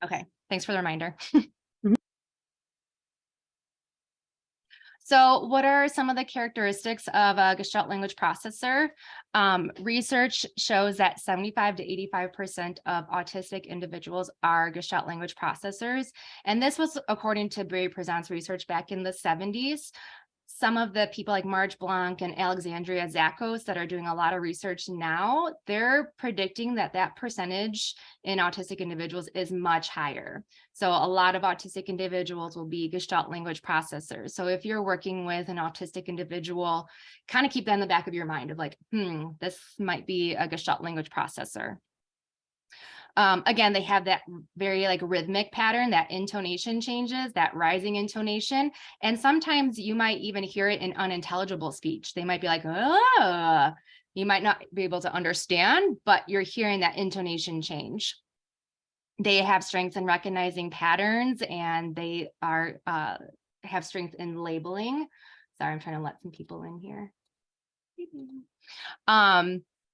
Okay, thanks for the reminder. Mhm. So what are some of the characteristics of a Gestalt language processor? Research shows that 75 to 85% of autistic individuals are Gestalt language processors. And this was according to Barry Prezant's research back in the 70s. Some of the people like Marge Blanc and Alexandria Zakos that are doing a lot of research now, they're predicting that that percentage in autistic individuals is much higher. So a lot of autistic individuals will be Gestalt language processors. So if you're working with an autistic individual, kind of keep that in the back of your mind of like, this might be a Gestalt language processor. Again, they have that very like rhythmic pattern, that intonation changes, that rising intonation. And sometimes you might even hear it in unintelligible speech. They might be like, oh, you might not be able to understand, but you're hearing that intonation change. They have strength in recognizing patterns, and they are have strength in labeling. Sorry, I'm trying to let some people in here.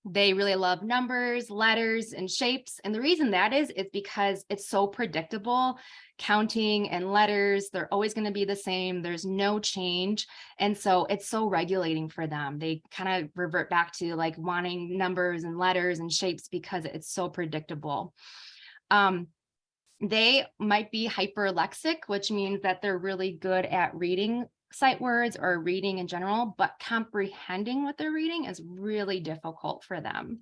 They really love numbers, letters, and shapes. And the reason that is because it's so predictable. Counting and letters, they're always going to be the same. There's no change. And so it's so regulating for them. They kind of revert back to like wanting numbers and letters and shapes because it's so predictable. They might be hyperlexic, which means that they're really good at reading sight words or reading in general, but comprehending what they're reading is really difficult for them.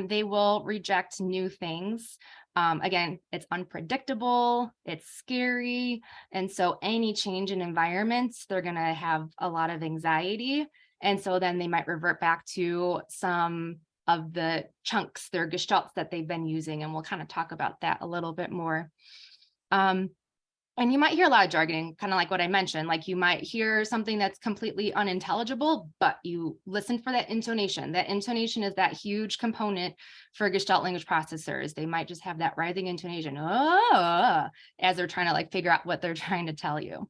They will reject new things. Again, it's unpredictable, it's scary. And so any change in environments, they're going to have a lot of anxiety. And so then they might revert back to some of the chunks, their gestalts that they've been using. And we'll kind of talk about that a little bit more. And you might hear a lot of jargoning, kind of like what I mentioned, like you might hear something that's completely unintelligible, but you listen for that intonation. That intonation is that huge component for Gestalt language processors. They might just have that rising intonation, as they're trying to like figure out what they're trying to tell you.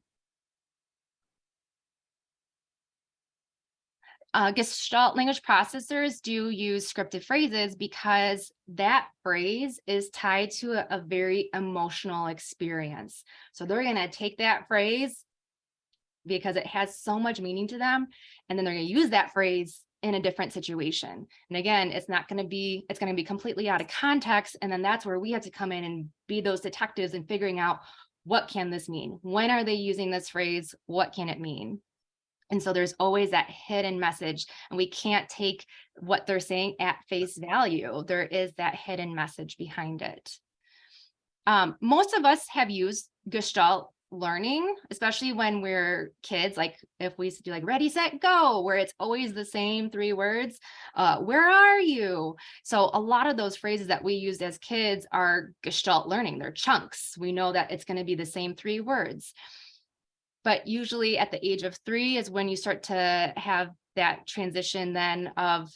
Gestalt language processors do use scripted phrases because that phrase is tied to a very emotional experience. So they're going to take that phrase because it has so much meaning to them, and then they're going to use that phrase in a different situation. And again, it's going to be completely out of context. And then that's where we have to come in and be those detectives and figuring out, what can this mean? When are they using this phrase? What can it mean? And so there's always that hidden message, and we can't take what they're saying at face value. There is that hidden message behind it. Most of us have used Gestalt learning, especially when we're kids, like if we do like ready, set, go, where it's always the same 3 words. Where are you? So a lot of those phrases that we used as kids are Gestalt learning. They're chunks. We know that it's going to be the same 3 words. But usually at the age of 3 is when you start to have that transition then of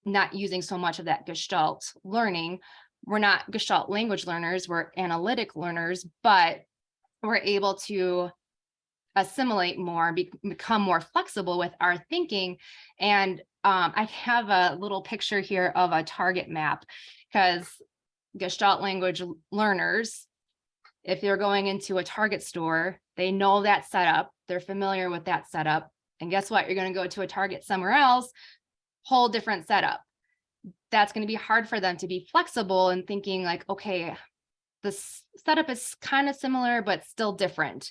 not using so much of that Gestalt learning. We're not Gestalt language learners, we're analytic learners, but we're able to assimilate more, become more flexible with our thinking. And I have a little picture here of a target map, because Gestalt language learners, if they're going into a Target store, they know that setup, they're familiar with that setup. And guess what? You're going to go to a Target somewhere else, whole different setup. That's going to be hard for them to be flexible and thinking like, okay, this setup is kind of similar, but still different.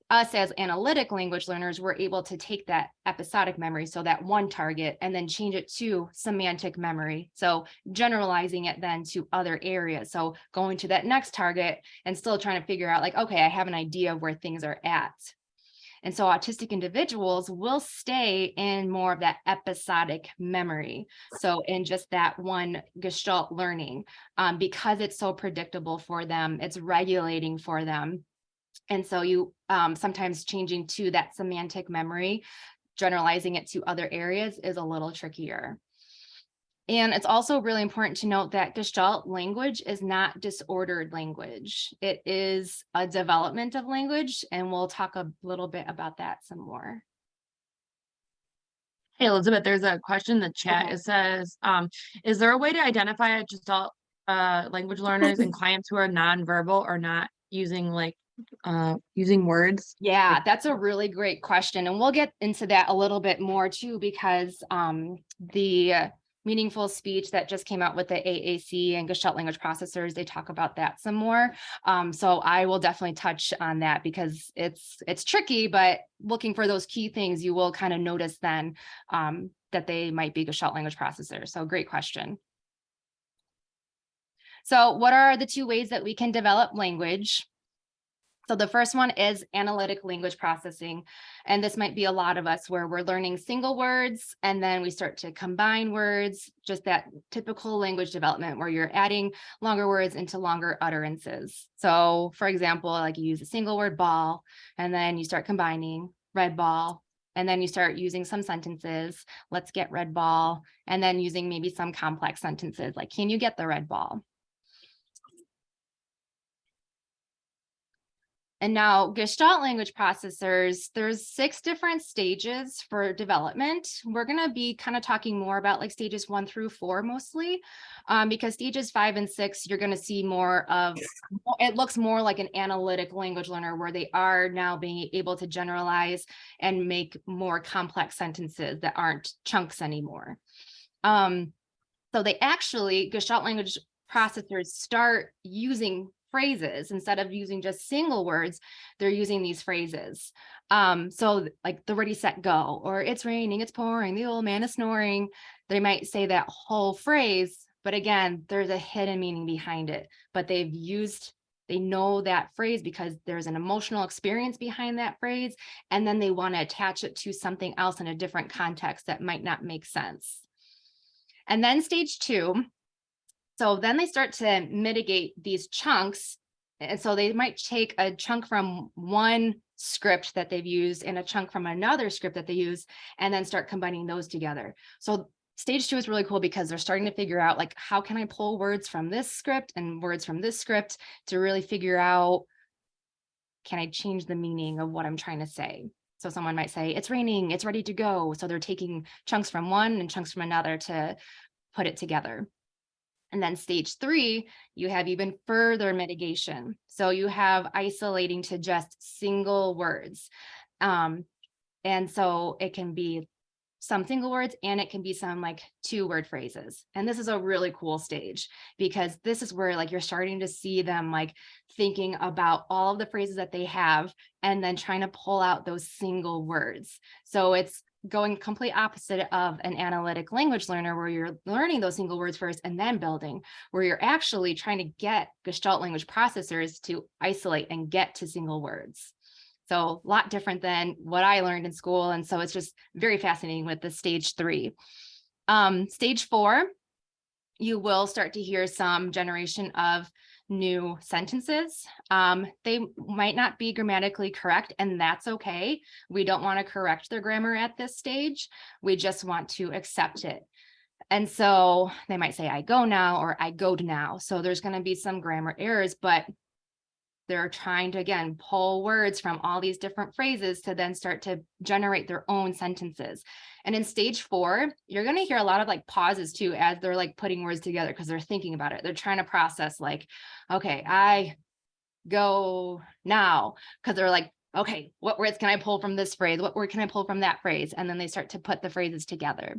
Us as analytic language learners, we're able to take that episodic memory, so that one target, and then change it to semantic memory. So generalizing it then to other areas. So going to that next target and still trying to figure out like, okay, I have an idea of where things are at. And so autistic individuals will stay in more of that episodic memory. So in just that one Gestalt learning, because it's so predictable for them, it's regulating for them. And so you sometimes changing to that semantic memory, generalizing it to other areas is a little trickier. And it's also really important to note that Gestalt language is not disordered language. It is a development of language, and we'll talk a little bit about that some more. Hey, Elizabeth, there's a question in the chat. Okay. It says, is there a way to identify a Gestalt language learners and clients who are nonverbal or not using using words? Yeah, Like, that's a really great question. And we'll get into that a little bit more too, because the meaningful speech that just came out with the AAC and Gestalt Language Processors, they talk about that some more. So I will definitely touch on that because it's tricky, but looking for those key things, you will kind of notice then that they might be Gestalt Language Processors. So great question. So what are the two ways that we can develop language? So the first one is analytic language processing. And this might be a lot of us where we're learning single words and then we start to combine words, just that typical language development where you're adding longer words into longer utterances. So for example, like you use a single word ball, and then you start combining red ball, and then you start using some sentences, let's get red ball, and then using maybe some complex sentences like, can you get the red ball? And now Gestalt language processors, there's 6 different stages for development. We're going to be kind of talking more about like stages 1 through 4 mostly, because stages 5 and 6, you're going to see more of, it looks more like an analytic language learner where they are now being able to generalize and make more complex sentences that aren't chunks anymore. So they actually, Gestalt language processors start using phrases instead of using just single words. They're using these phrases. So like the ready, set, go, or it's raining, it's pouring, the old man is snoring. They might say that whole phrase, but again, there's a hidden meaning behind it. But they know that phrase because there's an emotional experience behind that phrase. And then they want to attach it to something else in a different context that might not make sense. And then stage 2, so then they start to mitigate these chunks. And so they might take a chunk from one script that they've used and a chunk from another script that they use, and then start combining those together. So stage 2 is really cool because they're starting to figure out like, how can I pull words from this script and words from this script to really figure out, can I change the meaning of what I'm trying to say? So someone might say, it's raining, it's ready to go. So they're taking chunks from one and chunks from another to put it together. And then stage 3, you have even further mitigation. So you have isolating to just single words. And so it can be some single words and it can be some like 2-word phrases. And this is a really cool stage because this is where like you're starting to see them like thinking about all of the phrases that they have and then trying to pull out those single words. So it's going complete opposite of an analytic language learner where you're learning those single words first and then building, where you're actually trying to get Gestalt language processors to isolate and get to single words. So a lot different than what I learned in school. And so it's just very fascinating with the stage 3. Stage 4, you will start to hear some generation of new sentences. They might not be grammatically correct, and that's okay. We don't want to correct their grammar at this stage. We just want to accept it. And so they might say, I go now, or I go now. So there's going to be some grammar errors, but they're trying to, again, pull words from all these different phrases to then start to generate their own sentences. And in stage 4, you're going to hear a lot of like pauses too, as they're like putting words together because they're thinking about it. They're trying to process like, okay, I go now, because they're like, okay, what words can I pull from this phrase? What word can I pull from that phrase? And then they start to put the phrases together.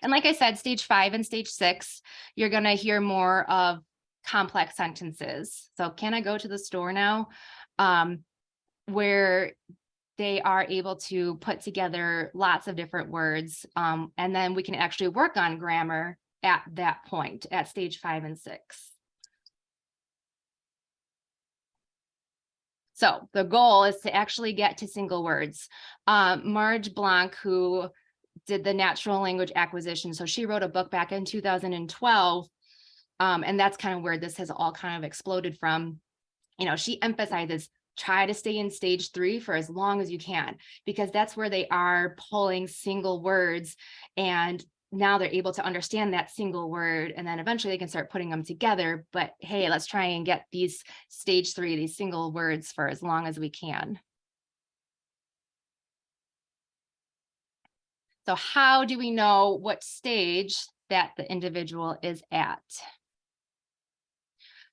And like I said, stage 5 and stage 6, you're going to hear more of complex sentences. So can I go to the store now? Where they are able to put together lots of different words. And then we can actually work on grammar at that point, at stage 5 and 6. So the goal is to actually get to single words. Marge Blanc, who did the natural language acquisition, so she wrote a book back in 2012. And that's kind of where this has all kind of exploded from. You know, she emphasizes try to stay in stage 3 for as long as you can, because that's where they are pulling single words. And now they're able to understand that single word. And then eventually they can start putting them together. But hey, let's try and get these stage 3, these single words for as long as we can. So how do we know what stage that the individual is at?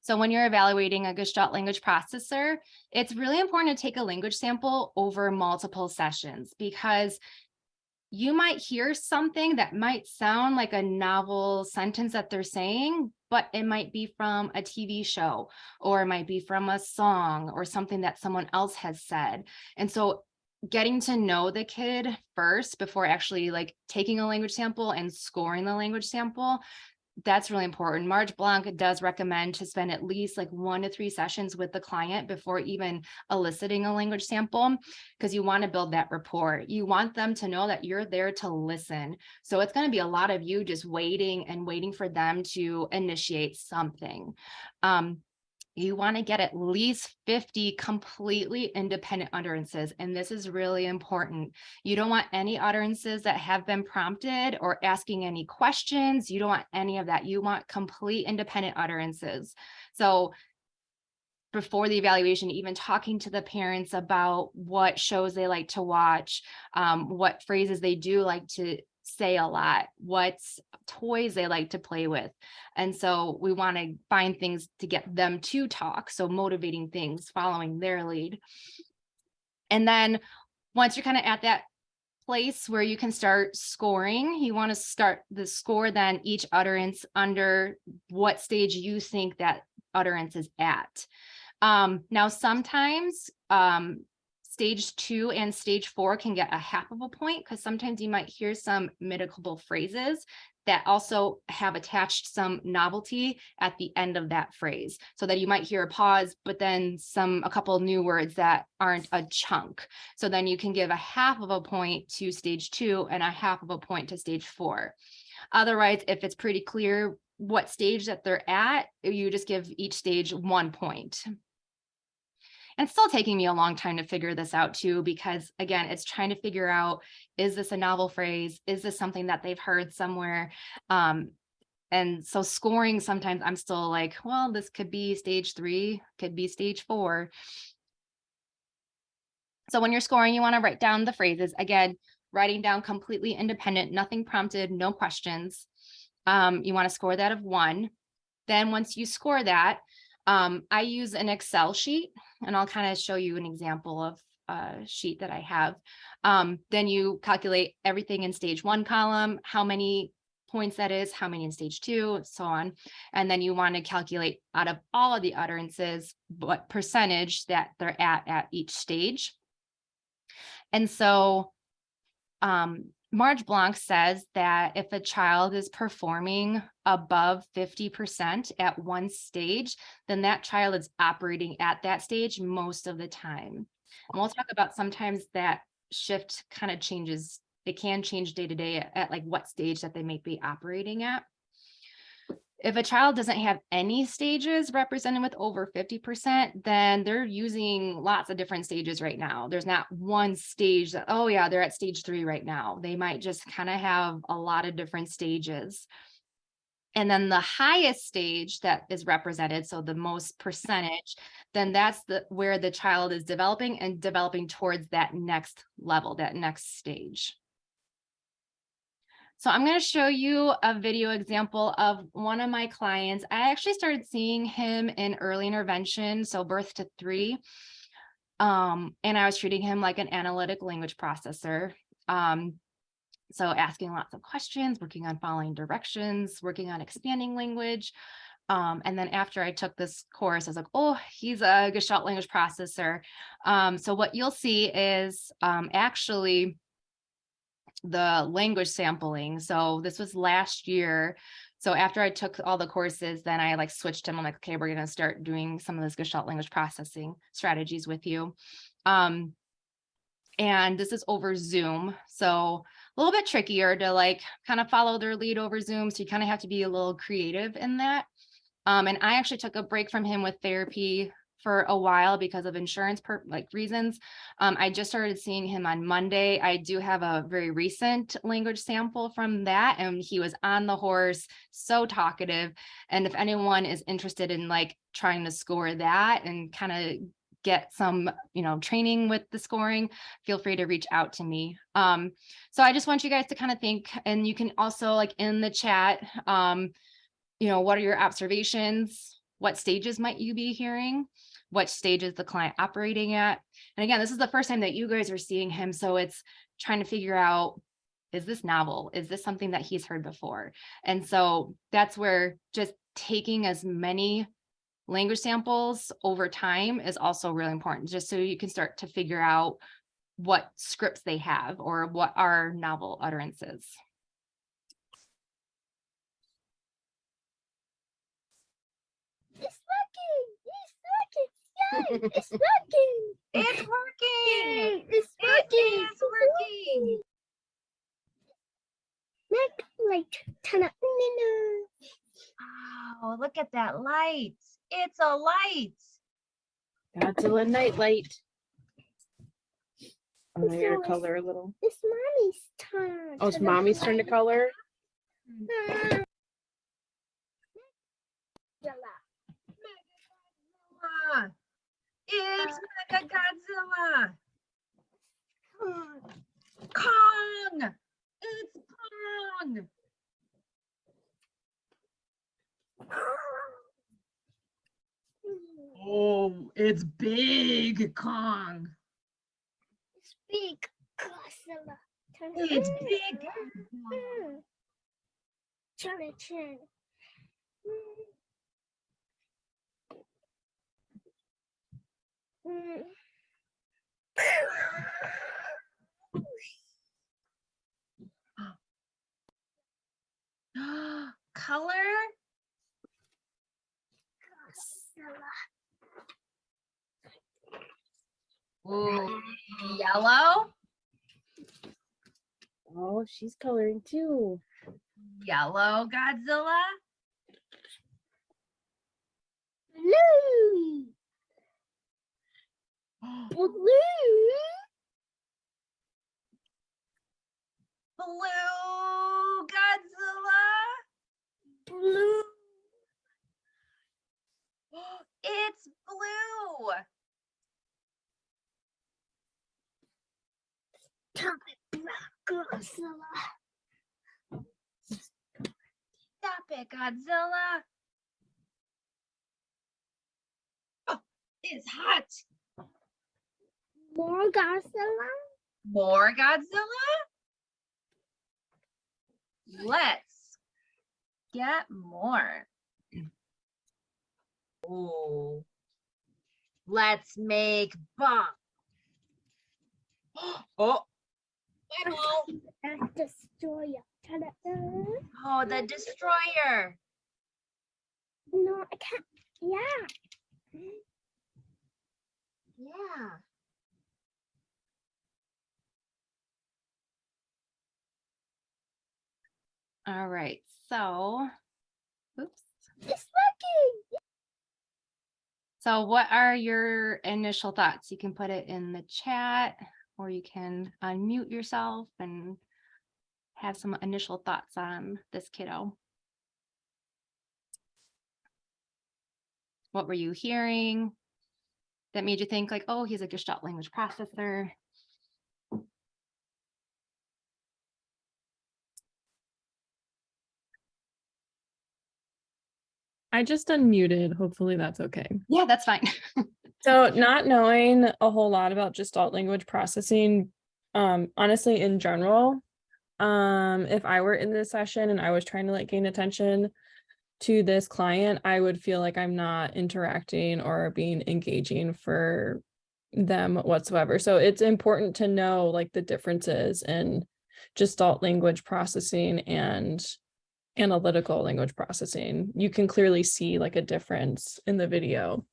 So when you're evaluating a Gestalt language processor, it's really important to take a language sample over multiple sessions, because you might hear something that might sound like a novel sentence that they're saying, but it might be from a TV show, or it might be from a song or something that someone else has said. And so getting to know the kid first before actually like taking a language sample and scoring the language sample, that's really important. Marge Blanc does recommend to spend at least like 1 to 3 sessions with the client before even eliciting a language sample, because you want to build that rapport. You want them to know that you're there to listen. So it's going to be a lot of you just waiting and waiting for them to initiate something. You want to get at least 50 completely independent utterances. And this is really important. You don't want any utterances that have been prompted or asking any questions. You don't want any of that. You want complete independent utterances. So before the evaluation, even talking to the parents about what shows they like to watch, what phrases they do like to say a lot, what toys they like to play with. And so we want to find things to get them to talk. So motivating things, following their lead. And then once you're kind of at that place where you can start scoring, you want to start the score then each utterance under what stage you think that utterance is at. Now, sometimes stage 2 and stage 4 can get a half of a point, because sometimes you might hear some mid-syllable phrases that also have attached some novelty at the end of that phrase, so that you might hear a pause, but then a couple new words that aren't a chunk. So then you can give a half of a point to stage 2 and a half of a point to stage 4. Otherwise, if it's pretty clear what stage that they're at, you just give each stage 1 point. And it's still taking me a long time to figure this out too, because again, it's trying to figure out, is this a novel phrase? Is this something that they've heard somewhere? And so scoring, sometimes I'm still like, well, this could be stage 3, could be stage 4. So when you're scoring, you want to write down the phrases. Again, writing down completely independent, nothing prompted, no questions. You want to score that of 1. Then once you score that, I use an Excel sheet, and I'll kind of show you an example of a sheet that I have. Then you calculate everything in stage 1 column, how many points that is, how many in stage 2, so on. And then you want to calculate out of all of the utterances, what percentage that they're at each stage. And so Marge Blanc says that if a child is performing above 50% at one stage, then that child is operating at that stage most of the time. And we'll talk about sometimes that shift kind of changes. It can change day to day at like what stage that they may be operating at. If a child doesn't have any stages represented with over 50%, then they're using lots of different stages right now. There's not one stage that, oh yeah, they're at stage 3 right now. They might just kind of have a lot of different stages. And then the highest stage that is represented, so the most percentage, then that's where the child is developing and developing towards that next level, that next stage. So I'm going to show you a video example of one of my clients. I actually started seeing him in early intervention, so birth to 3. And I was treating him like an analytic language processor. So asking lots of questions, working on following directions, working on expanding language. And then after I took this course, I was like, oh, he's a Gestalt language processor. So what you'll see is actually the language sampling. So this was last year. So after I took all the courses, then I like switched him. I'm like, okay, we're going to start doing some of this Gestalt language processing strategies with you. And this is over Zoom. So a little bit trickier to like kind of follow their lead over Zoom. So you kind of have to be a little creative in that. And I actually took a break from him with therapy for a while because of insurance reasons. I just started seeing him on Monday. I do have a very recent language sample from that, and he was on the horse, so talkative. And if anyone is interested in like trying to score that and kind of get some, training with the scoring, feel free to reach out to me. So I just want you guys to kind of think, and you can also like in the chat, what are your observations? what stages might you be hearing? What stage is the client operating at? And again, this is the first time that you guys are seeing him. So it's trying to figure out, is this novel? Is this something that he's heard before? And so that's where just taking as many language samples over time is also really important, just so you can start to figure out what scripts they have or what are novel utterances. It's working. It's working. It's working. Yay, it's It working. is working. Like, turn up. Oh, look at that light. It's a light. Godzilla nightlight. Oh, It's your always- color a little. It's mommy's turn. Oh, it's mommy's turn to color. Mechagodzilla. It's Mechagodzilla. Kong. It's Kong. Oh, it's big Kong. It's big Godzilla. It's big. Turn it, turn. Color. Ooh, yellow. Oh, she's coloring too. Yellow Godzilla. Blue. Blue. Blue Godzilla. Blue. It's blue. Stop it, Godzilla. Stop it, Godzilla. Oh, it's hot. More Godzilla. More Godzilla? Let's get more. Ooh. Let's make bomb. Oh. Uh-oh. Destroyer. Ta-da. Oh, the destroyer. No, I can't. Yeah. Yeah. All right, so, oops. It's working. So what are your initial thoughts? You can put it in the chat, or you can unmute yourself and have some initial thoughts on this kiddo. What were you hearing that made you think like, oh, he's a Gestalt language processor? I just unmuted. Hopefully that's okay. Yeah, that's fine. So not knowing a whole lot about Gestalt language processing, honestly, in general, if I were in this session and I was trying to like gain attention to this client, I would feel like I'm not interacting or being engaging for them whatsoever. So it's important to know like the differences in Gestalt language processing and analytical language processing. You can clearly see like a difference in the video.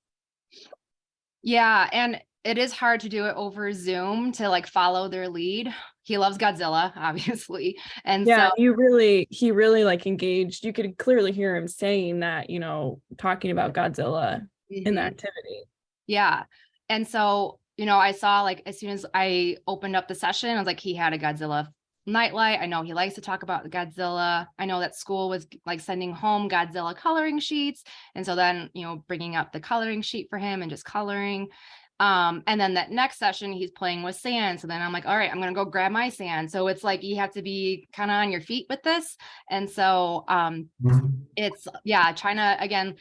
Yeah, and it is hard to do it over Zoom to like follow their lead. He loves Godzilla, obviously. And Yeah, so he really like engaged. You could clearly hear him saying that, you know, talking about Godzilla in the Mhm. activity. Yeah. And so, you know, I saw like as soon as I opened up the session, I was like, he had a Godzilla nightlight. I know he likes to talk about Godzilla. I know that school was like sending home Godzilla coloring sheets. And so then, you know, bringing up the coloring sheet for him and just coloring. And then that next session, he's playing with sand. So then I'm like, all right, I'm going to go grab my sand. So it's like, you have to be kind of on your feet with this. And so it's, yeah, trying to, again,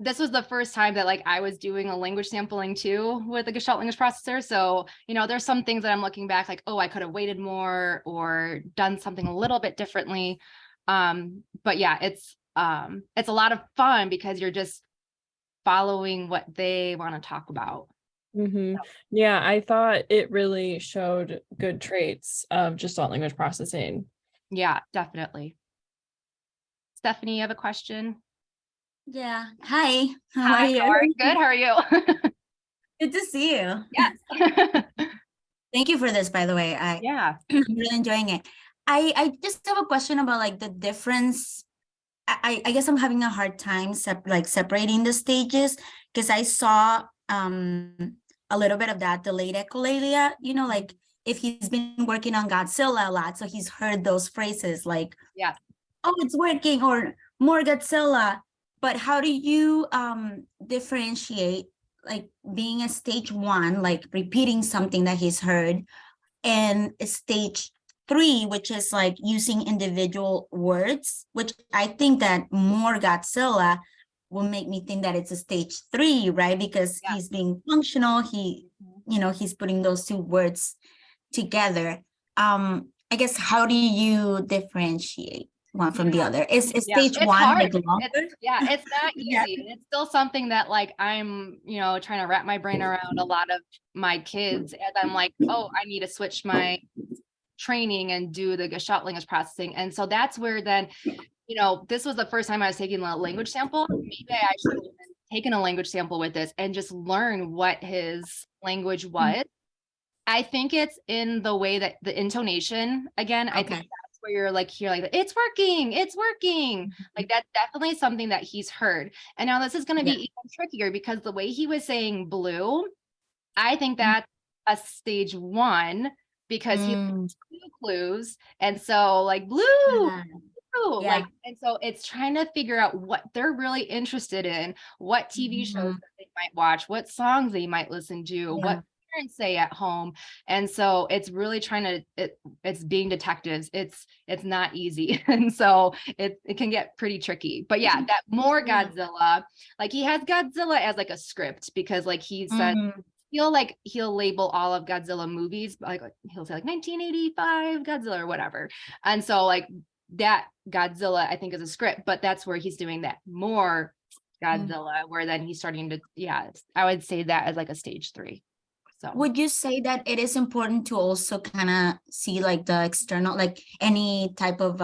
this was the first time that like I was doing a language sampling too with the Gestalt Language Processor. So, there's some things that I'm looking back like, oh, I could have waited more or done something a little bit differently. But yeah, it's a lot of fun because you're just following what they want to talk about. Yeah, I thought it really showed good traits of Gestalt language processing. Yeah, definitely. Stephanie, you have a question? Yeah. Hi. How Hi, are you? Good. How are you? Good to see you. Yes. Thank you for this, by the way. I'm Yeah. really enjoying it. I just have a question about like the difference. I guess I'm having a hard time separating the stages because I saw a little bit of that delayed echolalia, like if he's been working on Godzilla a lot, so he's heard those phrases like, Yeah. oh, it's working, or more Godzilla. But how do you differentiate like being a stage 1, like repeating something that he's heard, and a stage 3, which is like using individual words, which I think that more Godzilla will make me think that it's a stage 3, right? Because Yeah. he's being functional. He's putting those two words together. I guess, how do you differentiate one from the other? Is Yeah, stage it's 1 hard. like longer? It's not easy. Yeah. And it's still something that like I'm, trying to wrap my brain around a lot of my kids. And I'm like, oh, I need to switch my training and do the Gestalt language processing. And so that's where then, this was the first time I was taking a language sample. Maybe I should have taken a language sample with this and just learn what his language was. I think it's in the way that the intonation, again, I think that's where you're like, it's working. Like that's definitely something that he's heard. And now this is going to be even trickier because the way he was saying blue, I think that's a stage 1 because he has 2 clues. And so like blue, like, and so it's trying to figure out what they're really interested in, what TV shows that they might watch, what songs they might listen to, what parents say at home. And so it's really trying to, it's being detectives. It's not easy. And so it can get pretty tricky, but yeah, that more Godzilla, like he has Godzilla as like a script because like he said, he'll label all of Godzilla movies, like he'll say like 1985 Godzilla or whatever. And so like that Godzilla, I think, is a script, but that's where he's doing that more Godzilla, where then he's starting to, I would say that as like a stage 3. So would you say that it is important to also kind of see like the external, like any type of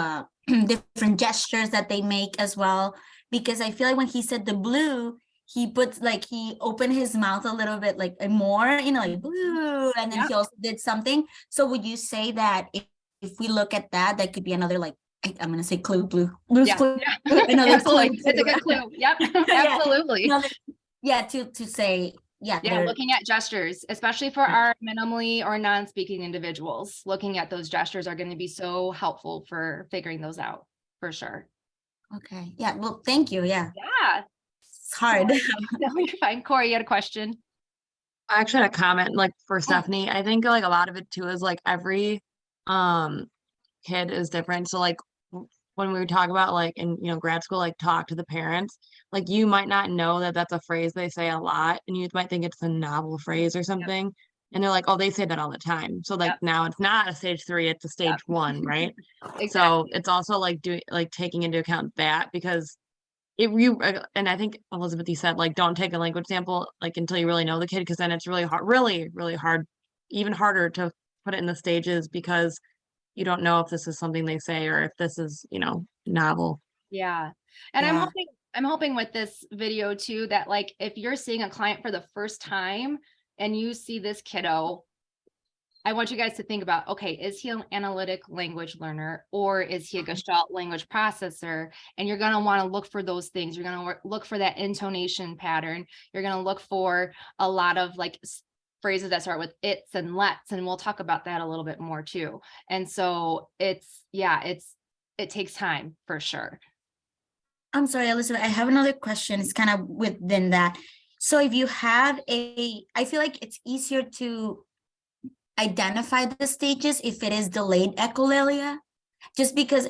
different gestures that they make as well? Because I feel like when he said the blue, he puts like, he opened his mouth a little bit like more, like blue, and then he also did something. So would you say that if we look at that, that could be another, like, I'm going to say clue, blue's clue. Another clue. It's a good clue. Yep, absolutely. To say, looking at gestures, especially for our minimally or non-speaking individuals, looking at those gestures are going to be so helpful for figuring those out for sure. Okay. Yeah. Well, thank you. Yeah. It's hard. No, you're fine. Corey, you had a question? I actually had a comment like for Stephanie. I think like a lot of it too is like every kid is different. So like when we talk about like in grad school, like talk to the parents, like you might not know that that's a phrase they say a lot, and you might think it's a novel phrase or something, and they're like, oh, they say that all the time. So like now it's not a stage 3, it's a stage 1, right? Exactly. So it's also like taking into account that, because and I think Elizabeth, you said like don't take a language sample like until you really know the kid, because then it's really hard, really hard, even harder to put it in the stages because you don't know if this is something they say or if this is novel. Yeah. And I'm hoping with this video too that like if you're seeing a client for the first time and you see this kiddo, I want you guys to think about, okay, is he an analytic language learner or is he a Gestalt language processor? And you're going to want to look for those things. You're going to look for that intonation pattern. You're going to look for a lot of like phrases that start with it's and let's, and we'll talk about that a little bit more too. And so it takes time for sure. I'm sorry, Elizabeth, I have another question. It's kind of within that. So if you have I feel like it's easier to identify the stages if it is delayed echolalia, just because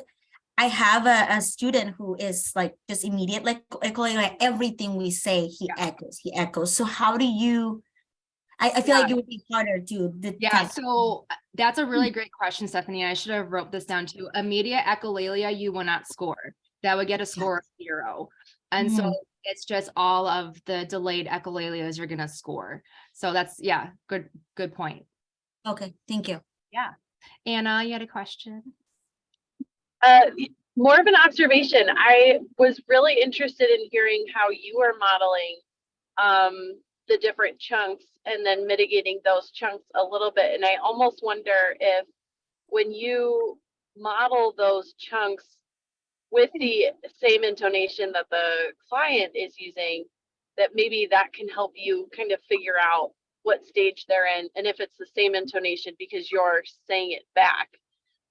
I have a student who is like just immediate, like everything we say, he echoes. So how do you, I feel like it would be harder to detect. So that's a really great question, Stephanie. I should have wrote this down too. Immediate echolalia, you will not score. That would get a score of 0. And so it's just all of the delayed echolalias you're gonna score. So that's, good point. Okay, thank you. Yeah. Anna, you had a question? More of an observation. I was really interested in hearing how you are modeling the different chunks and then mitigating those chunks a little bit. And I almost wonder if when you model those chunks with the same intonation that the client is using, that maybe that can help you kind of figure out what stage they're in and if it's the same intonation because you're saying it back.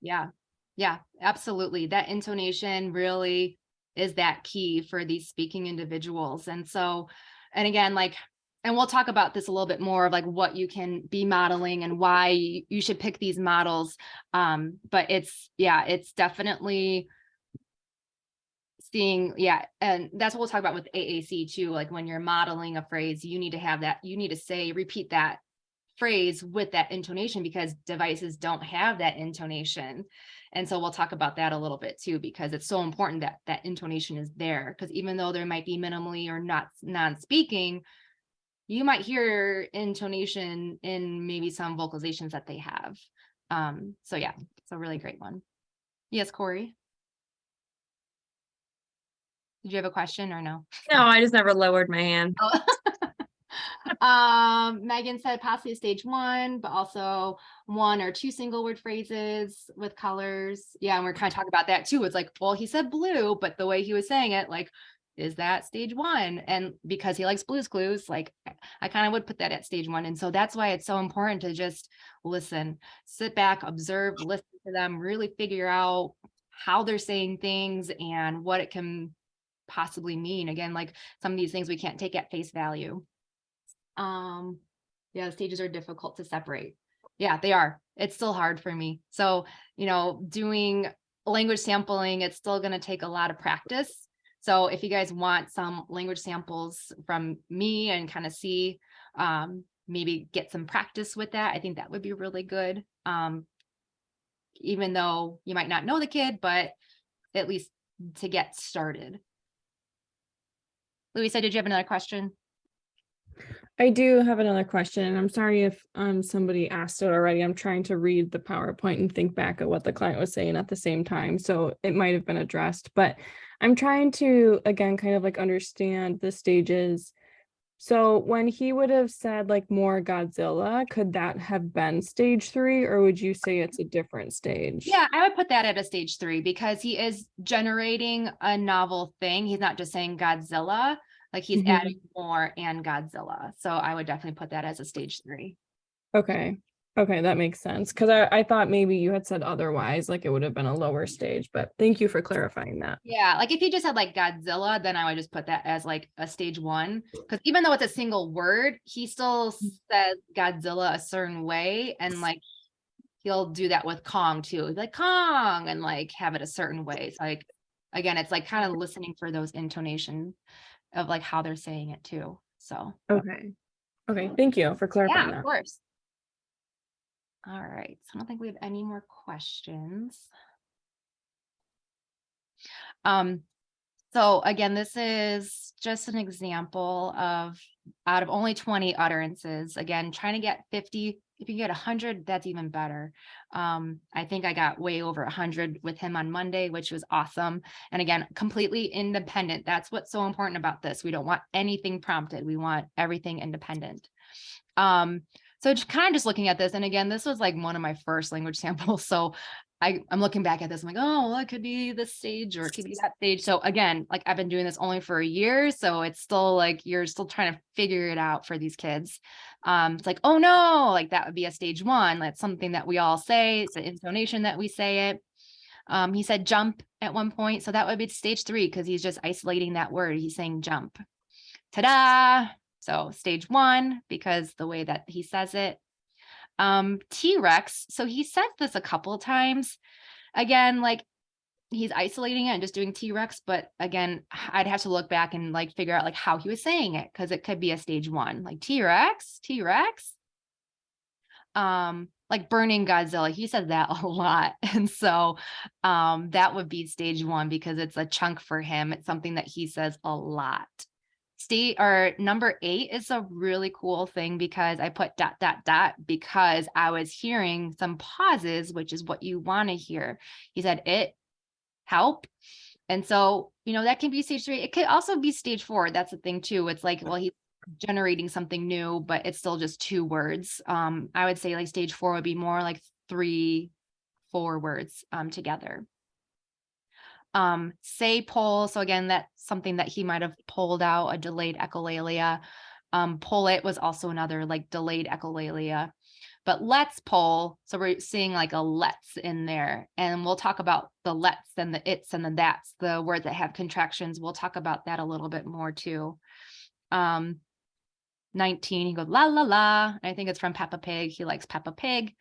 Yeah, absolutely. That intonation really is that key for these speaking individuals. And so, and again, and we'll talk about this a little bit more of like what you can be modeling and why you should pick these models. But it's definitely seeing, and that's what we'll talk about with AAC too. Like when you're modeling a phrase, you need to have that, you need to repeat that phrase with that intonation because devices don't have that intonation. And so we'll talk about that a little bit too, because it's so important that that intonation is there. Because even though there might be minimally or not non-speaking, you might hear intonation in maybe some vocalizations that they have. So yeah, it's a really great one. Yes, Corey. Did you have a question or no? No, I just never lowered my hand. Megan said possibly stage 1, but also 1 or 2 single word phrases with colors. Yeah, and we're kind of talking about that too. It's like, well, he said blue, but the way he was saying it, like, is that stage 1? And because he likes Blue's Clues, like I kind of would put that at stage 1. And so that's why it's so important to just listen, sit back, observe, listen to them, really figure out how they're saying things and what it can possibly mean. Again, like some of these things we can't take at face value. The stages are difficult to separate. Yeah, they are. It's still hard for me. So, doing language sampling, it's still going to take a lot of practice. So if you guys want some language samples from me and kind of see, maybe get some practice with that, I think that would be really good. Even though you might not know the kid, but at least to get started. Louisa, did you have another question? I do have another question, and I'm sorry if somebody asked it already. I'm trying to read the PowerPoint and think back at what the client was saying at the same time, so it might have been addressed, but I'm trying to, again, kind of like understand the stages. So when he would have said like more Godzilla, could that have been stage 3, or would you say it's a different stage? Yeah, I would put that at a stage 3 because he is generating a novel thing. He's not just saying Godzilla. Like he's adding more and Godzilla. So I would definitely put that as a stage 3. Okay, that makes sense. Because I thought maybe you had said otherwise, like it would have been a lower stage, but thank you for clarifying that. Yeah, like if you just had like Godzilla, then I would just put that as like a stage 1. Because even though it's a single word, he still says Godzilla a certain way. And like he'll do that with Kong too. He's like Kong and like have it a certain way. So like, again, it's like kind of listening for those intonations of like how they're saying it too. So Okay, thank you for clarifying that. Of course. All right, so I don't think we have any more questions. So again, this is just an example of out of only 20 utterances, again, trying to get 50. If you get 100, that's even better. I think I got way over 100 with him on Monday, which was awesome. And again, completely independent. That's what's so important about this. We don't want anything prompted. We want everything independent. So just kind of just looking at this, and again, this was like one of my first language samples. So I'm looking back at this, I'm like, oh, well, it could be this stage or it could be that stage. So again, like I've been doing this only for a year. So it's still like, you're still trying to figure it out for these kids. It's like, oh no, like that would be a stage 1. That's something that we all say. It's the intonation that we say it. He said jump at one point. So that would be stage 3 because he's just isolating that word. He's saying jump. Ta-da. So stage 1, because the way that he says it. T-Rex. So he said this a couple of times. Again, like he's isolating it and just doing T-Rex, but again, I'd have to look back and like figure out like how he was saying it, because it could be a stage 1, like T-Rex, T-Rex. Like burning Godzilla, he said that a lot. And so that would be stage 1 because it's a chunk for him. It's something that he says a lot. Number 8 is a really cool thing because I put ... because I was hearing some pauses, which is what you want to hear. He said it, help. And so, that can be stage 3. It could also be stage 4. That's the thing too. It's like, well, he's generating something new, but it's still just 2 words. I would say like stage 4 would be more like 3, 4 words together. Say pull. So again, that's something that he might have pulled out, a delayed echolalia. Pull it was also another like delayed echolalia. But let's pull. So we're seeing like a let's in there. And we'll talk about the let's and the it's and the that's, the words that have contractions. We'll talk about that a little bit more too. 19, he goes la la la. I think it's from Peppa Pig. He likes Peppa Pig.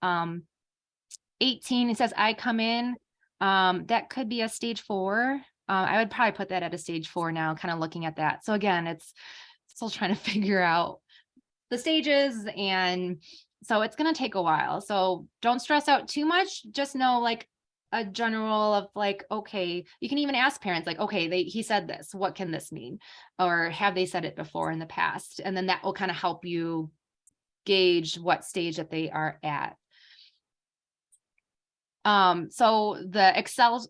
18, he says I come in. That could be a stage 4. I would probably put that at a stage 4 now, kind of looking at that. So again, it's still trying to figure out the stages, and so it's going to take a while. So don't stress out too much. Just know like a general of like, okay, you can even ask parents like, okay, he said this, what can this mean? Or have they said it before in the past? And then that will kind of help you gauge what stage that they are at. So the Excel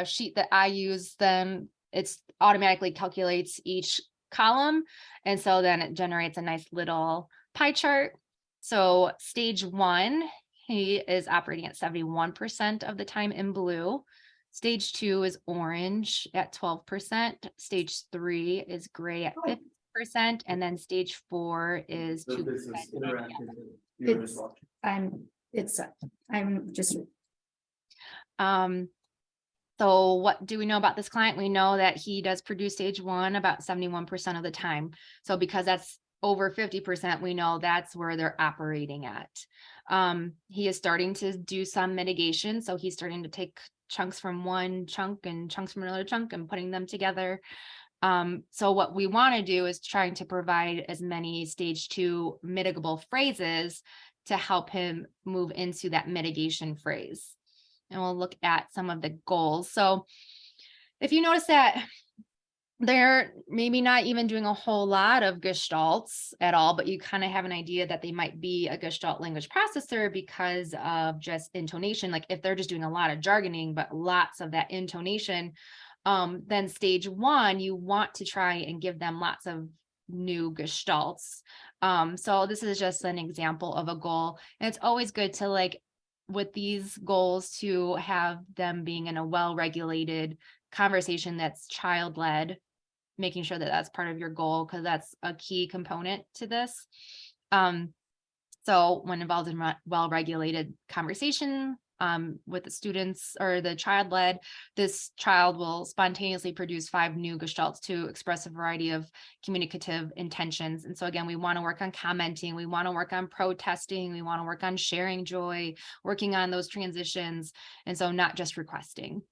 sheet that I use, then it's automatically calculates each column. And so then it generates a nice little pie chart. So stage 1, he is operating at 71% of the time in blue. Stage 2 is orange at 12%. Stage 3 is gray at 50%. And then stage 4 is 2%. I'm just So what do we know about this client? We know that he does produce stage 1 about 71% of the time. So because that's over 50%, we know that's where they're operating at. He is starting to do some mitigation. So he's starting to take chunks from one chunk and chunks from another chunk and putting them together. So what we want to do is trying to provide as many stage 2 mitigable phrases to help him move into that mitigation phrase. And we'll look at some of the goals. So if you notice that they're maybe not even doing a whole lot of gestalts at all, but you kind of have an idea that they might be a Gestalt language processor because of just intonation. Like if they're just doing a lot of jargoning, but lots of that intonation, then stage 1, you want to try and give them lots of new gestalts. So this is just an example of a goal. And it's always good to like, with these goals, to have them being in a well-regulated conversation that's child-led, making sure that that's part of your goal, because that's a key component to this. So when involved in well-regulated conversation with the students or the child-led, this child will spontaneously produce 5 new gestalts to express a variety of communicative intentions. And so again, we want to work on commenting, we want to work on protesting, we want to work on sharing joy, working on those transitions. And so not just requesting.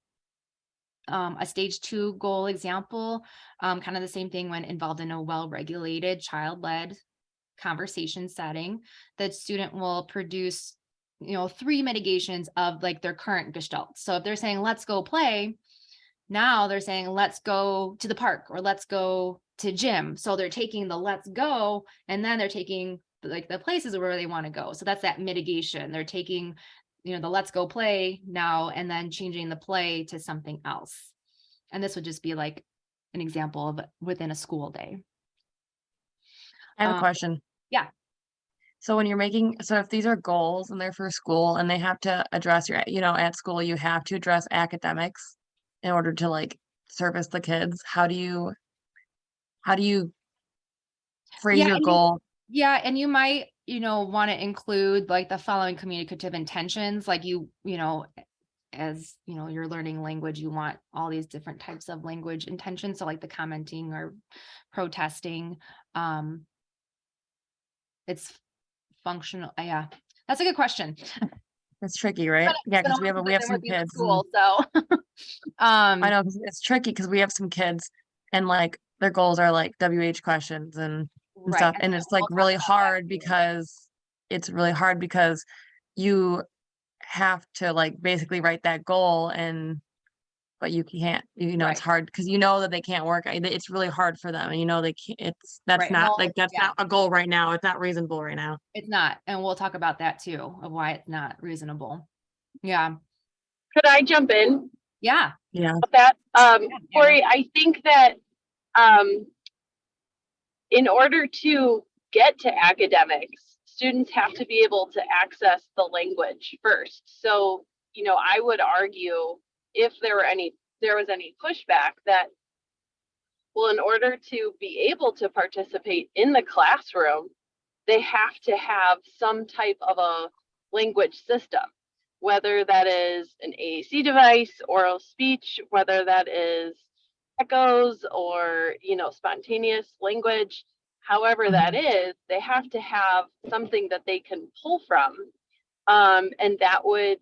A stage 2 goal example, kind of the same thing when involved in a well-regulated child-led conversation setting. The student will produce 3 mitigations of like their current gestalt. So if they're saying, let's go play, now they're saying, let's go to the park or let's go to gym. So they're taking the let's go, and then they're taking like the places where they want to go. So that's that mitigation. They're taking, the let's go play now, and then changing the play to something else. And this would just be like an example of within a school day. I have a question. Yeah. So when you're so if these are goals and they're for school and they have to address at school, you have to address academics in order to like service the kids. How do you phrase your goal? And you might, want to include like the following communicative intentions, like as you're learning language, you want all these different types of language intentions. So like the commenting or protesting, it's functional. Yeah, that's a good question. It's tricky, right? Yeah, It's been because a we while have since I've some been working in kids. school, so I know 'cause it's tricky because we have some kids and like their goals are like WH questions and right. stuff. I And know, it's like we'll talk really about that hard too. because you have to like basically write that goal but you can't, it's Right. hard because you know that they can't work. It's really hard for them and they can't, that's Right, not well, that's yeah. not a goal right now. It's not reasonable right now. It's not, and we'll talk about that too, of why it's not reasonable. Yeah, Could I jump in yeah, Yeah. with that? yeah. Corey, I think that in order to get to academics, students have to be able to access the language first. So, I would argue if there was any pushback that, well, in order to be able to participate in the classroom, they have to have some type of a language system, whether that is an AAC device, oral speech, whether that is echoes or, spontaneous language, however that is, they have to have something that they can pull from. And that would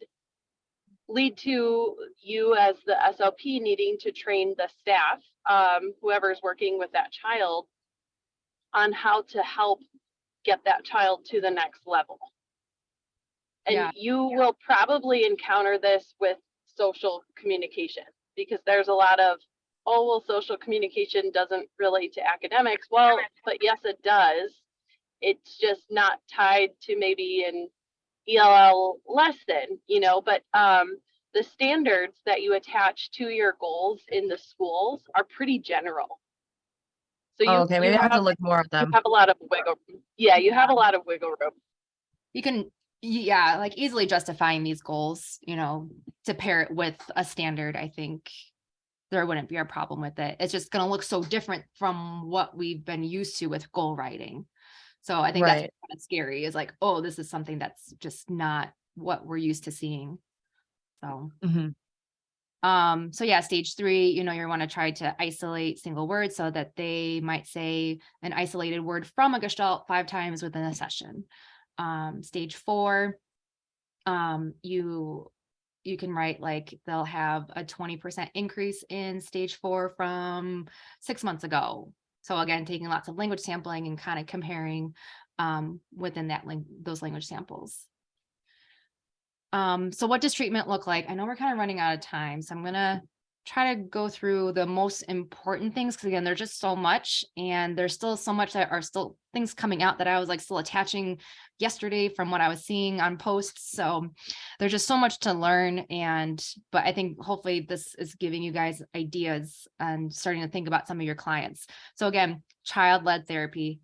lead to you as the SLP needing to train the staff, whoever's working with that child, on how to help get that child to the next level. And Yeah. you will probably encounter this with social communication, because there's a lot of, oh, well, social communication doesn't relate to academics. Well, but yes, it does. It's just not tied to maybe an ELL lesson, but the standards that you attach to your goals in the schools are pretty general. So Okay, maybe I have to look more at you them. have a lot of wiggle room. Yeah, you have a lot of wiggle room. You can, yeah, like easily justifying these goals, to pair it with a standard. I think there wouldn't be a problem with it. It's just going to look so different from what we've been used to with goal writing. So I think that's Right. kind of scary, is like, oh, this is something that's just not what we're used to seeing. So so yeah, stage 3, you want to try to isolate single words so that they might say an isolated word from a gestalt 5 times within a session. Stage 4, you can write like they'll have a 20% increase in stage 4 from 6 months ago. So again, taking lots of language sampling and kind of comparing within those language samples. So what does treatment look like? I know we're kind of running out of time, so I'm going to try to go through the most important things, because again, there's just so much, and there's still so much that are still things coming out that I was like still attaching yesterday from what I was seeing on posts. So there's just so much to learn. But I think hopefully this is giving you guys ideas and starting to think about some of your clients. So again, child-led therapy,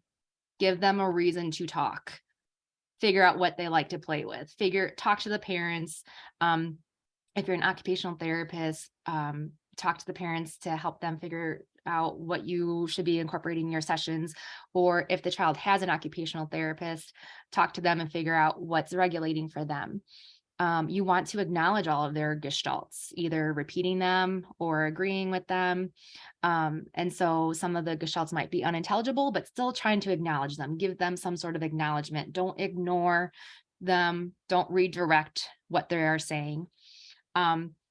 give them a reason to talk. Figure out what they like to play with, talk to the parents. If you're an occupational therapist, talk to the parents to help them figure out what you should be incorporating in your sessions. Or if the child has an occupational therapist, talk to them and figure out what's regulating for them. You want to acknowledge all of their gestalts, either repeating them or agreeing with them. And so some of the gestalts might be unintelligible, but still trying to acknowledge them, give them some sort of acknowledgement. Don't ignore them. Don't redirect what they are saying.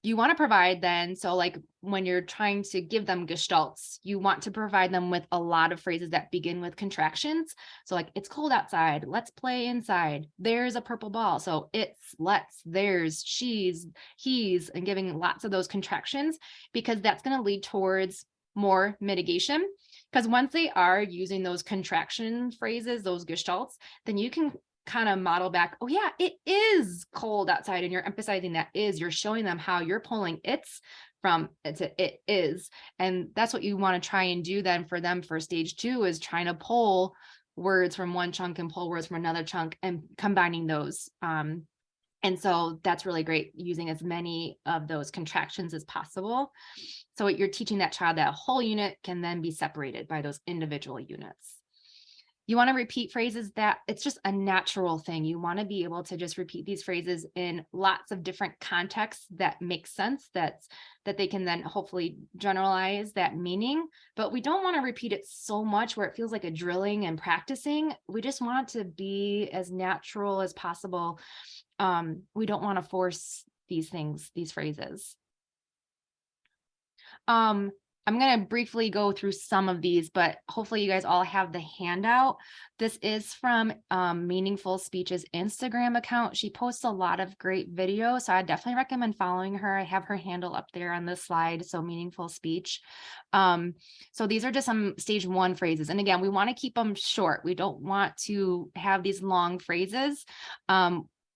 You want to provide then, so like when you're trying to give them gestalts, you want to provide them with a lot of phrases that begin with contractions. So like, it's cold outside, let's play inside, there's a purple ball. So it's, let's, there's, she's, he's, and giving lots of those contractions, because that's going to lead towards more mitigation. Because once they are using those contraction phrases, those gestalts, then you can kind of model back, oh yeah, it is cold outside, and you're emphasizing that is, you're showing them how you're pulling it's from it is. And that's what you want to try and do then for them for stage 2, is trying to pull words from one chunk and pull words from another chunk and combining those. And so that's really great, using as many of those contractions as possible. So you're teaching that child that a whole unit can then be separated by those individual units. You want to repeat phrases that it's just a natural thing. You want to be able to just repeat these phrases in lots of different contexts that make sense, that they can then hopefully generalize that meaning. But we don't want to repeat it so much where it feels like a drilling and practicing. We just want it to be as natural as possible. We don't want to force these things, these phrases. I'm going to briefly go through some of these, but hopefully you guys all have the handout. This is from Meaningful Speech's Instagram account. She posts a lot of great videos, so I definitely recommend following her. I have her handle up there on this slide, so Meaningful Speech. So these are just some stage 1 phrases. And again, we want to keep them short. We don't want to have these long phrases.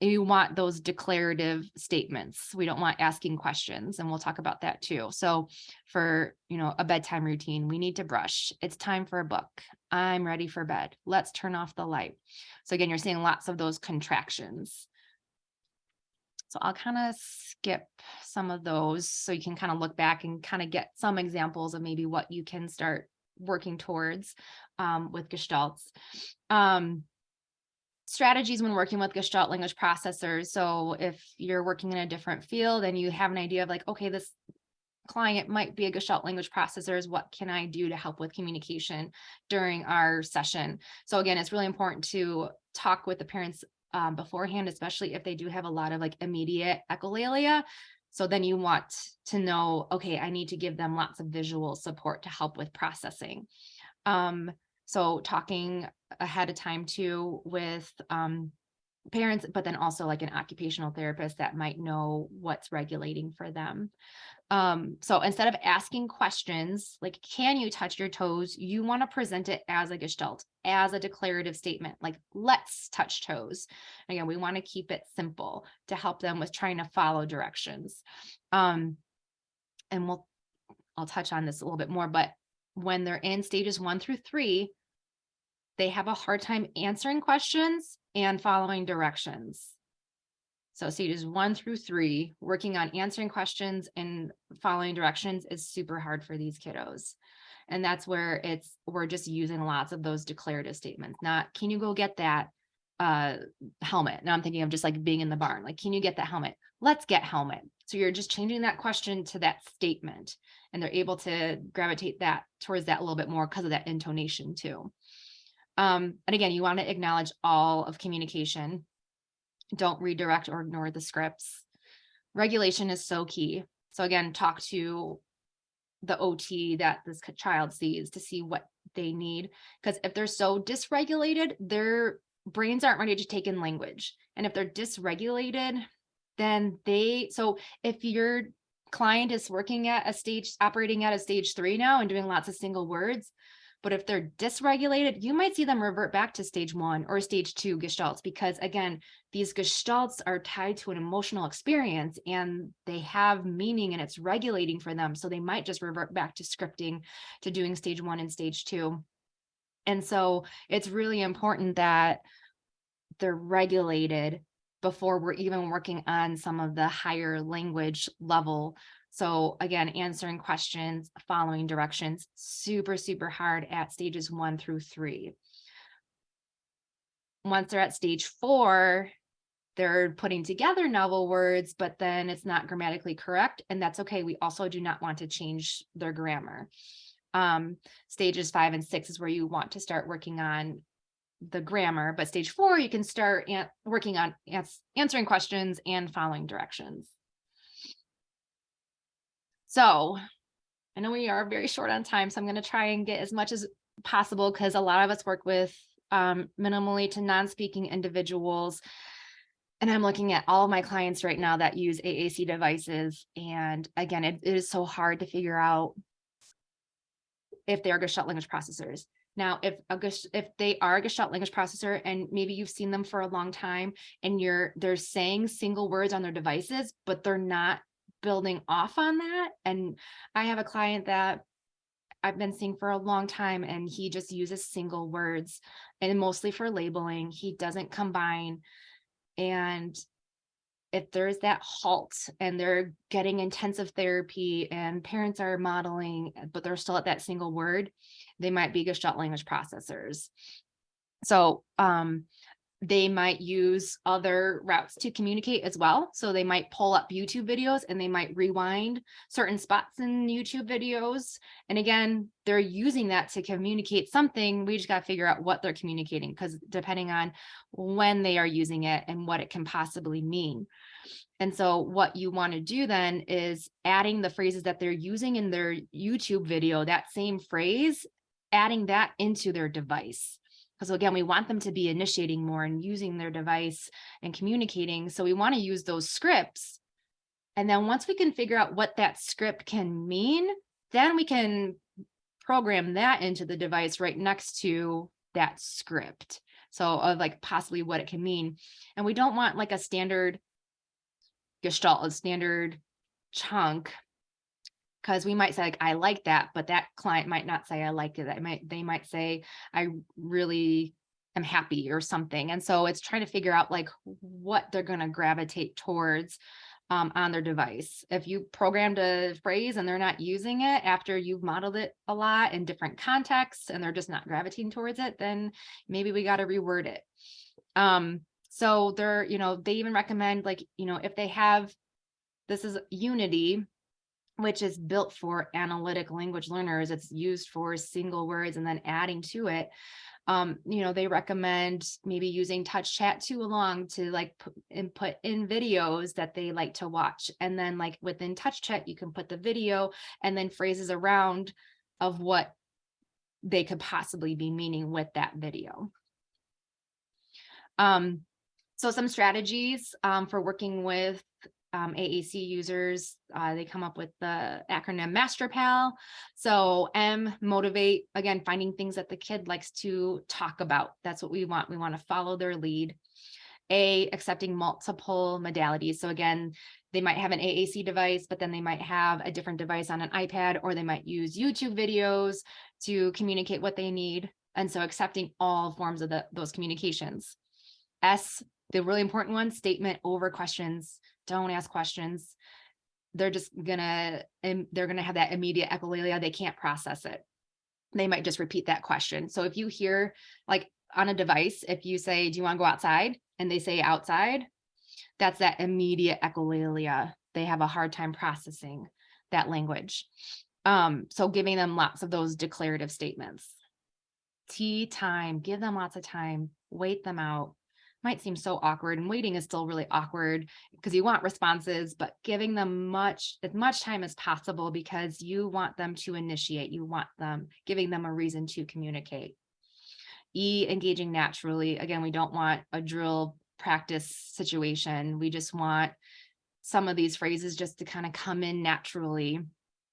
You want those declarative statements. We don't want asking questions, and we'll talk about that too. So for, a bedtime routine, we need to brush. It's time for a book. I'm ready for bed. Let's turn off the light. So again, you're seeing lots of those contractions. So I'll kind of skip some of those so you can kind of look back and kind of get some examples of maybe what you can start working towards with Gestalts. Strategies when working with Gestalt language processors. So if you're working in a different field and you have an idea of like, okay, this client might be a Gestalt language processors, what can I do to help with communication during our session? So again, it's really important to talk with the parents beforehand, especially if they do have a lot of like immediate echolalia. So then you want to know, okay, I need to give them lots of visual support to help with processing. So talking ahead of time too with parents, but then also like an occupational therapist that might know what's regulating for them. So instead of asking questions like, can you touch your toes? You want to present it as a gestalt, as a declarative statement, like, let's touch toes. Again, we want to keep it simple to help them with trying to follow directions. And I'll touch on this a little bit more, but when they're in stages 1 through 3, they have a hard time answering questions and following directions. So stages 1 through 3, working on answering questions and following directions is super hard for these kiddos. And that's where we're just using lots of those declarative statements, not, can you go get that helmet? Now I'm thinking of just like being in the barn, like, can you get that helmet? Let's get helmet. So you're just changing that question to that statement, and they're able to gravitate towards that a little bit more because of that intonation too. And again, you want to acknowledge all of communication. Don't redirect or ignore the scripts. Regulation is so key. So again, talk to the OT that this child sees to see what they need. Because if they're so dysregulated, their brains aren't ready to take in language. And if they're dysregulated, then so if your client is operating at a stage 3 now and doing lots of single words, but if they're dysregulated, you might see them revert back to stage 1 or stage 2 gestalts, because again, these gestalts are tied to an emotional experience and they have meaning and it's regulating for them. So they might just revert back to scripting, to doing stage 1 and stage 2. And so it's really important that they're regulated before we're even working on some of the higher language level. So again, answering questions, following directions, super, super hard at stages 1 through 3. Once they're at stage 4, they're putting together novel words, but then it's not grammatically correct. And that's okay. We also do not want to change their grammar. Stages 5 and 6 is where you want to start working on the grammar, but stage 4, you can start working on answering questions and following directions. So I know we are very short on time, so I'm going to try and get as much as possible because a lot of us work with minimally to non-speaking individuals. And I'm looking at all of my clients right now that use AAC devices. And again, it is so hard to figure out if they are Gestalt language processors. Now, if they are a Gestalt language processor and maybe you've seen them for a long time and they're saying single words on their devices, but they're not building off on that. And I have a client that I've been seeing for a long time and he just uses single words and mostly for labeling. He doesn't combine. And if there's that halt and they're getting intensive therapy and parents are modeling, but they're still at that single word, they might be Gestalt language processors. So they might use other routes to communicate as well. So they might pull up YouTube videos and they might rewind certain spots in YouTube videos. And again, they're using that to communicate something. We just got to figure out what they're communicating, because depending on when they are using it and what it can possibly mean. And so what you want to do then is adding the phrases that they're using in their YouTube video, that same phrase, adding that into their device. Because again, we want them to be initiating more and using their device and communicating. So we want to use those scripts. And then once we can figure out what that script can mean, then we can program that into the device right next to that script. So of like possibly what it can mean. And we don't want like a standard gestalt, a standard chunk, because we might say like, I like that, but that client might not say I like it. They might say I really am happy or something. And so it's trying to figure out like what they're going to gravitate towards on their device. If you programmed a phrase and they're not using it after you've modeled it a lot in different contexts and they're just not gravitating towards it, then maybe we got to reword it. So they're, they even recommend like, if they have, this is Unity, which is built for analytic language learners. It's used for single words and then adding to it. They recommend maybe using touch chat too along to like input in videos that they like to watch. And then like within touch chat, you can put the video and then phrases around of what they could possibly be meaning with that video. So some strategies for working with AAC users, they come up with the acronym MasterPal. So M, motivate, again, finding things that the kid likes to talk about. That's what we want. We want to follow their lead. A, accepting multiple modalities. So again, they might have an AAC device, but then they might have a different device on an iPad, or they might use YouTube videos to communicate what they need. And so accepting all forms of those communications. S, the really important one, statement over questions. Don't ask questions. They're gonna have that immediate echolalia. They can't process it. They might just repeat that question. So if you hear like on a device, if you say, do you want to go outside? And they say outside, that's that immediate echolalia. They have a hard time processing that language. So giving them lots of those declarative statements. T, time, give them lots of time, wait them out. Might seem so awkward, and waiting is still really awkward because you want responses, but giving them as much time as possible because you want them to initiate. You want them, giving them a reason to communicate. E, engaging naturally. Again, we don't want a drill practice situation. We just want some of these phrases just to kind of come in naturally.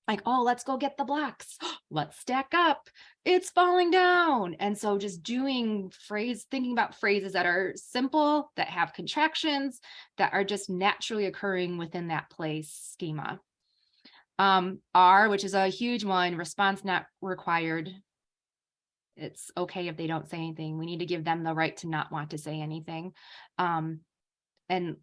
Like, oh, let's go get the blocks. Let's stack up. It's falling down. And so just thinking about phrases that are simple, that have contractions, that are just naturally occurring within that place schema. R, which is a huge one, response not required. It's okay if they don't say anything. We need to give them the right to not want to say anything. And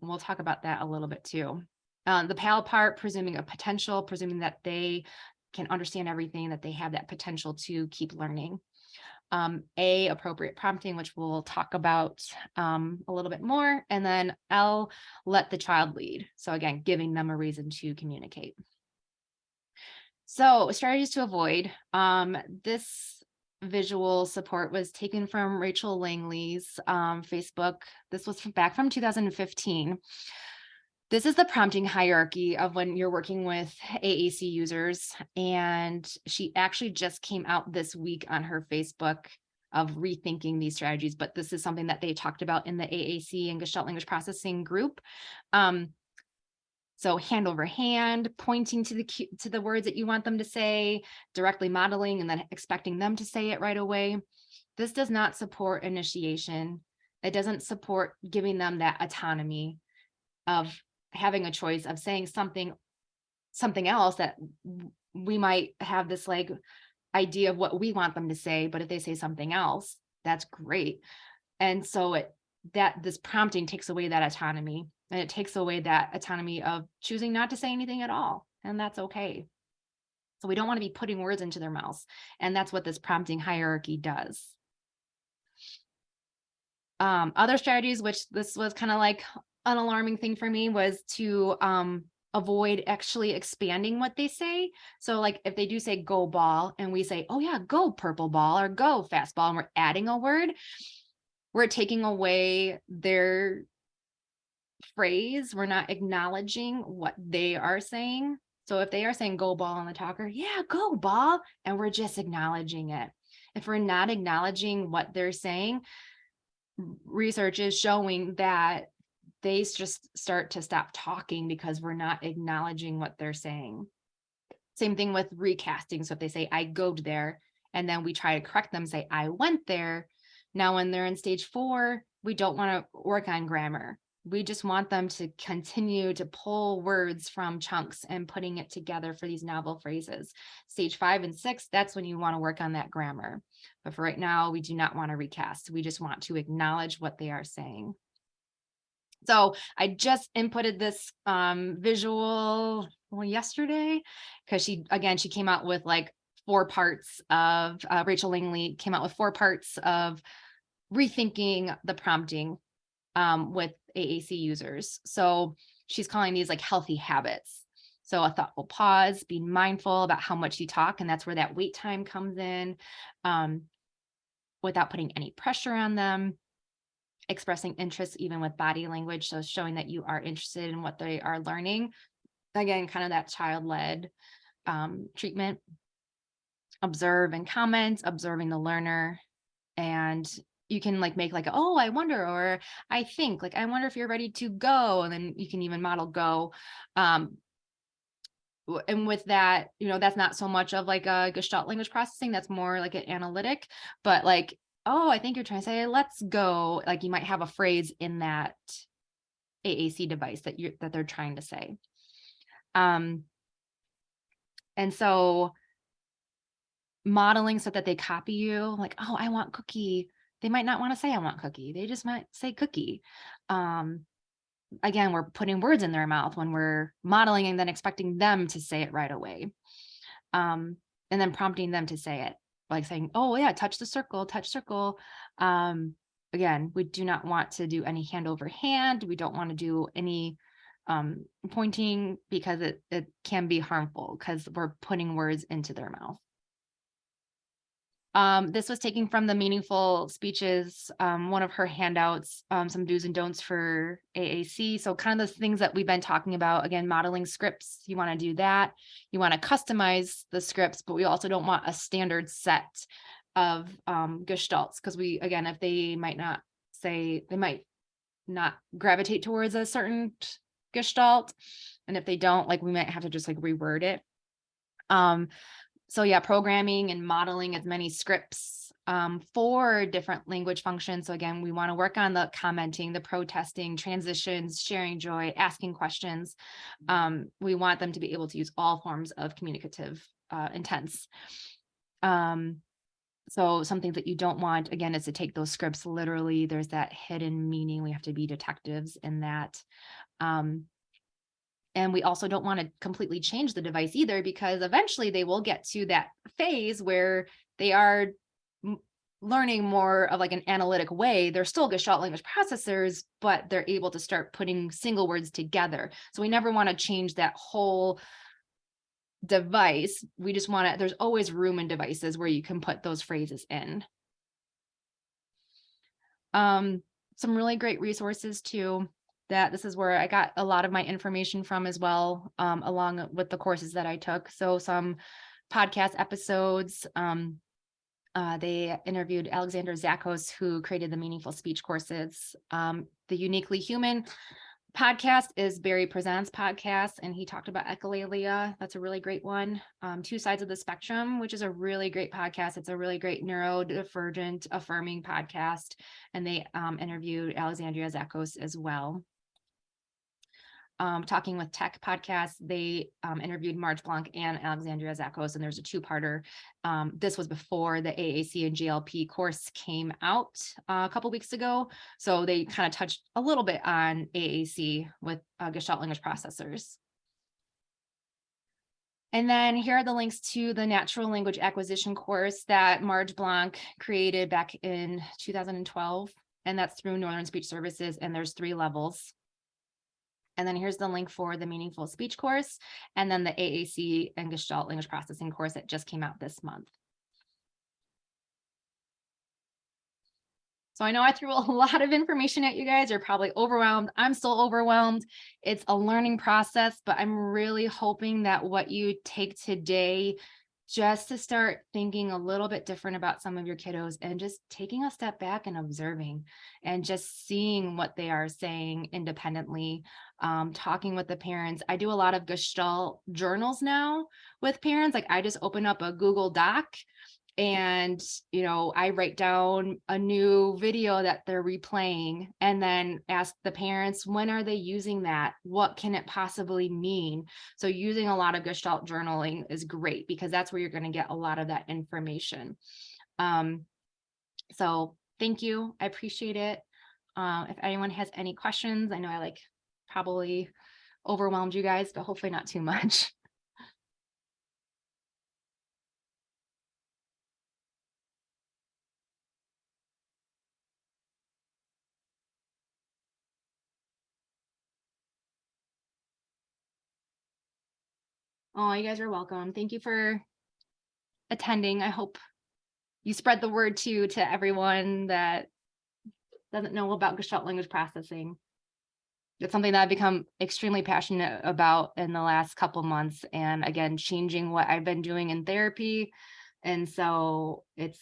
we'll talk about that a little bit too. The PAL part, presuming that they can understand everything, that they have that potential to keep learning. A, appropriate prompting, which we'll talk about a little bit more. And then L, let the child lead. So again, giving them a reason to communicate. So strategies to avoid. This visual support was taken from Rachel Langley's Facebook. This was back from 2015. This is the prompting hierarchy of when you're working with AAC users. And she actually just came out this week on her Facebook of rethinking these strategies, but this is something that they talked about in the AAC and Gestalt Language Processing group. So hand over hand, pointing to the words that you want them to say, directly modeling, and then expecting them to say it right away. This does not support initiation. It doesn't support giving them that autonomy of having a choice of saying something else that we might have this like idea of what we want them to say, but if they say something else, that's great. And so this prompting takes away that autonomy, and it takes away that autonomy of choosing not to say anything at all, and that's okay. So we don't want to be putting words into their mouths, and that's what this prompting hierarchy does. Other strategies, which this was kind of like an alarming thing for me, was to avoid actually expanding what they say. So like if they do say go ball and we say, oh yeah, go purple ball or go fast ball, and we're adding a word, we're taking away their phrase. We're not acknowledging what they are saying. So if they are saying go ball on the talker, yeah, go ball, and we're just acknowledging it. If we're not acknowledging what they're saying, research is showing that they just start to stop talking because we're not acknowledging what they're saying. Same thing with recasting. So if they say I goed there, and then we try to correct them, say I went there. Now, when they're in stage 4, we don't want to work on grammar. We just want them to continue to pull words from chunks and putting it together for these novel phrases. Stage 5 and 6, that's when you want to work on that grammar. But for right now, we do not want to recast. We just want to acknowledge what they are saying. So I just inputted this visual yesterday, because she came out with like 4 parts of, Rachel Langley came out with 4 parts of rethinking the prompting with AAC users. So she's calling these like healthy habits. So a thoughtful pause, being mindful about how much you talk, and that's where that wait time comes in, without putting any pressure on them. Expressing interest even with body language, so showing that you are interested in what they are learning. Again, kind of that child-led treatment. Observe and comment, observing the learner. And you can like make like, oh, I wonder, or I think, like, I wonder if you're ready to go. And then you can even model go. And with that, that's not so much of like a Gestalt language processing, that's more like an analytic, but like, oh, I think you're trying to say, let's go. Like you might have a phrase in that AAC device that they're trying to say. And so modeling so that they copy you, like, oh, I want cookie. They might not want to say I want cookie. They just might say cookie. Again, we're putting words in their mouth when we're modeling and then expecting them to say it right away. And then prompting them to say it, like saying, oh yeah, touch the circle, touch circle. Again, we do not want to do any hand over hand. We don't want to do any pointing, because it can be harmful because we're putting words into their mouth. This was taken from the Meaningful Speeches, one of her handouts, some do's and don'ts for AAC. So kind of the things that we've been talking about, again, modeling scripts, you want to do that. You want to customize the scripts, but we also don't want a standard set of gestalts, because if they might not say, they might not gravitate towards a certain gestalt. And if they don't, like, we might have to just like reword it. So yeah, programming and modeling as many scripts for different language functions. So again, we want to work on the commenting, the protesting, transitions, sharing joy, asking questions. We want them to be able to use all forms of communicative intents. So some things that you don't want, again, is to take those scripts literally. There's that hidden meaning. We have to be detectives in that. And we also don't want to completely change the device either, because eventually they will get to that phase where they are learning more of like an analytic way. They're still Gestalt language processors, but they're able to start putting single words together. So we never want to change that whole device. We just want to, there's always room in devices where you can put those phrases in. Some really great resources too. That this is where I got a lot of my information from as well, along with the courses that I took. So some podcast episodes, they interviewed Alexander Zakos, who created the Meaningful Speech courses. The Uniquely Human podcast is Barry Presents podcast, and he talked about echolalia. That's a really great one. Two Sides of the Spectrum, which is a really great podcast. It's a really great neurodivergent affirming podcast, and they interviewed Alexandria Zakos as well. Talking with Tech podcast, they interviewed Marge Blanc and Alexandria Zakos, and there's a 2-parter. This was before the AAC and GLP course came out a couple weeks ago. So they kind of touched a little bit on AAC with Gestalt Language Processors. And then here are the links to the natural language acquisition course that Marge Blanc created back in 2012. and that's through Northern Speech Services, and there's 3 levels. And then here's the link for the Meaningful Speech course, and then the AAC and Gestalt Language Processing course that just came out this month. So I know I threw a lot of information at you guys. You're probably overwhelmed. I'm still overwhelmed. It's a learning process, but I'm really hoping that what you take today just to start thinking a little bit different about some of your kiddos and just taking a step back and observing and just seeing what they are saying independently, talking with the parents. I do a lot of Gestalt journals now with parents. Like I just open up a Google Doc and, you know, I write down a new video that they're replaying and then ask the parents, when are they using that? What can it possibly mean? So using a lot of Gestalt journaling is great because that's where you're going to get a lot of that information. So thank you. I appreciate it. If anyone has any questions, I know I probably overwhelmed you guys, but hopefully not too much. Oh, you guys are welcome. Thank you for attending. I hope you spread the word to everyone that doesn't know about Gestalt language processing. It's something that I've become extremely passionate about in the last couple months, and again, changing what I've been doing in therapy. And so it's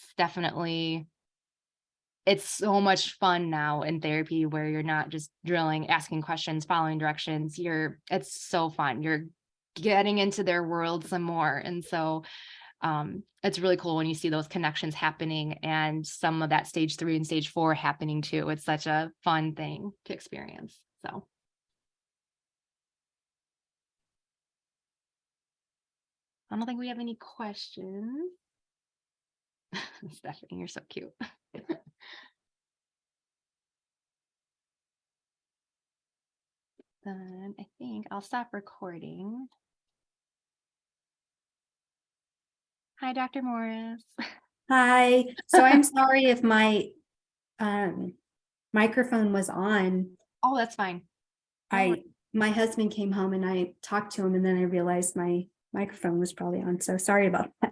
so much fun now in therapy where you're not just drilling, asking questions, following directions. It's so fun. You're getting into their world some more. And so it's really cool when you see those connections happening and some of that stage 3 and stage 4 happening too. It's such a fun thing to experience. So. I don't think we have any questions. Stephanie, you're so cute. Then I think I'll stop recording. Hi, Dr. Morris. Hi. So I'm sorry if my microphone was on. Oh, that's fine. No worries. My husband came home and I talked to him and then I realized my microphone was probably on. So sorry about that.